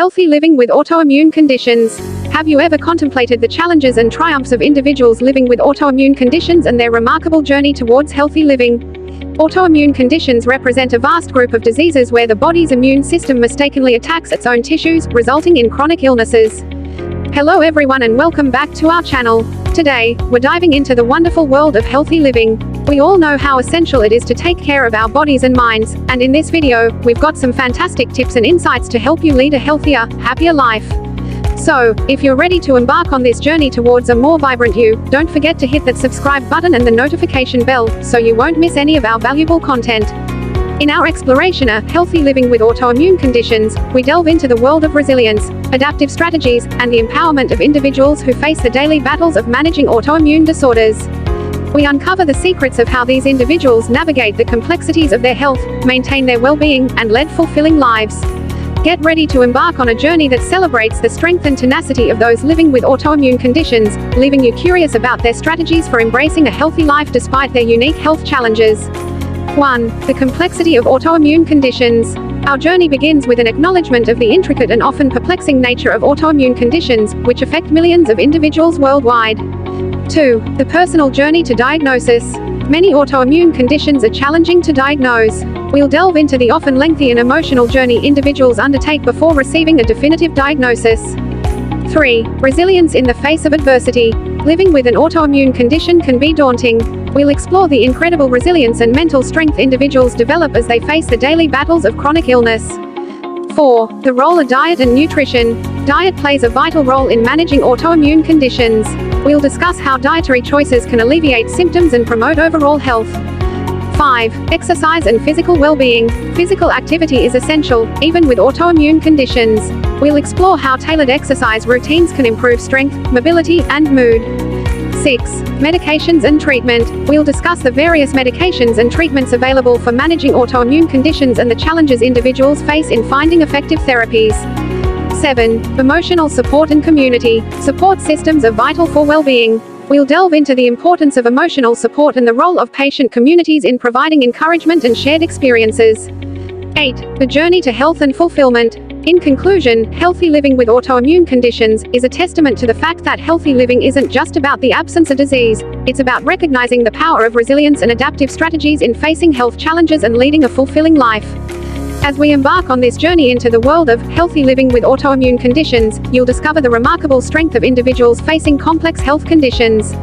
Healthy living with autoimmune conditions. Have you ever contemplated the challenges and triumphs of individuals living with autoimmune conditions and their remarkable journey towards healthy living? Autoimmune conditions represent a vast group of diseases where the body's immune system mistakenly attacks its own tissues, resulting in chronic illnesses. Hello everyone and welcome back to our channel. Today, we're diving into the wonderful world of healthy living. We all know how essential it is to take care of our bodies and minds, and in this video, we've got some fantastic tips and insights to help you lead a healthier, happier life. So, if you're ready to embark on this journey towards a more vibrant you, don't forget to hit that subscribe button and the notification bell, so you won't miss any of our valuable content. In our exploration of healthy living with autoimmune conditions, we delve into the world of resilience, adaptive strategies, and the empowerment of individuals who face the daily battles of managing autoimmune disorders. We uncover the secrets of how these individuals navigate the complexities of their health, maintain their well-being, and lead fulfilling lives. Get ready to embark on a journey that celebrates the strength and tenacity of those living with autoimmune conditions, leaving you curious about their strategies for embracing a healthy life despite their unique health challenges. 1. The complexity of autoimmune conditions. Our journey begins with an acknowledgement of the intricate and often perplexing nature of autoimmune conditions, which affect millions of individuals worldwide. 2. The personal journey to diagnosis. Many autoimmune conditions are challenging to diagnose. We'll delve into the often lengthy and emotional journey individuals undertake before receiving a definitive diagnosis. 3. Resilience in the face of adversity. Living with an autoimmune condition can be daunting. We'll explore the incredible resilience and mental strength individuals develop as they face the daily battles of chronic illness. 4. The role of diet and nutrition. Diet plays a vital role in managing autoimmune conditions. We'll discuss how dietary choices can alleviate symptoms and promote overall health. 5. Exercise and physical well-being. Physical activity is essential, even with autoimmune conditions. We'll explore how tailored exercise routines can improve strength, mobility, and mood. 6. Medications and treatment. We'll discuss the various medications and treatments available for managing autoimmune conditions and the challenges individuals face in finding effective therapies. 7. Emotional support and community. Support systems are vital for well-being. We'll delve into the importance of emotional support and the role of patient communities in providing encouragement and shared experiences. 8. The journey to health and fulfillment. In conclusion, healthy living with autoimmune conditions is a testament to the fact that healthy living isn't just about the absence of disease, it's about recognizing the power of resilience and adaptive strategies in facing health challenges and leading a fulfilling life. As we embark on this journey into the world of healthy living with autoimmune conditions, you'll discover the remarkable strength of individuals facing complex health conditions.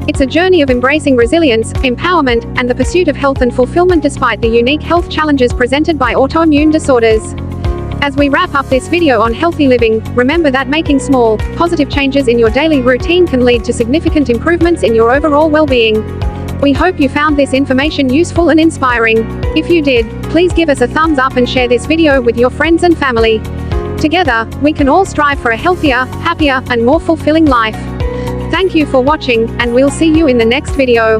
It's a journey of embracing resilience, empowerment, and the pursuit of health and fulfillment despite the unique health challenges presented by autoimmune disorders. As we wrap up this video on healthy living, remember that making small, positive changes in your daily routine can lead to significant improvements in your overall well-being. We hope you found this information useful and inspiring. If you did, please give us a thumbs up and share this video with your friends and family. Together, we can all strive for a healthier, happier, and more fulfilling life. Thank you for watching, and we'll see you in the next video.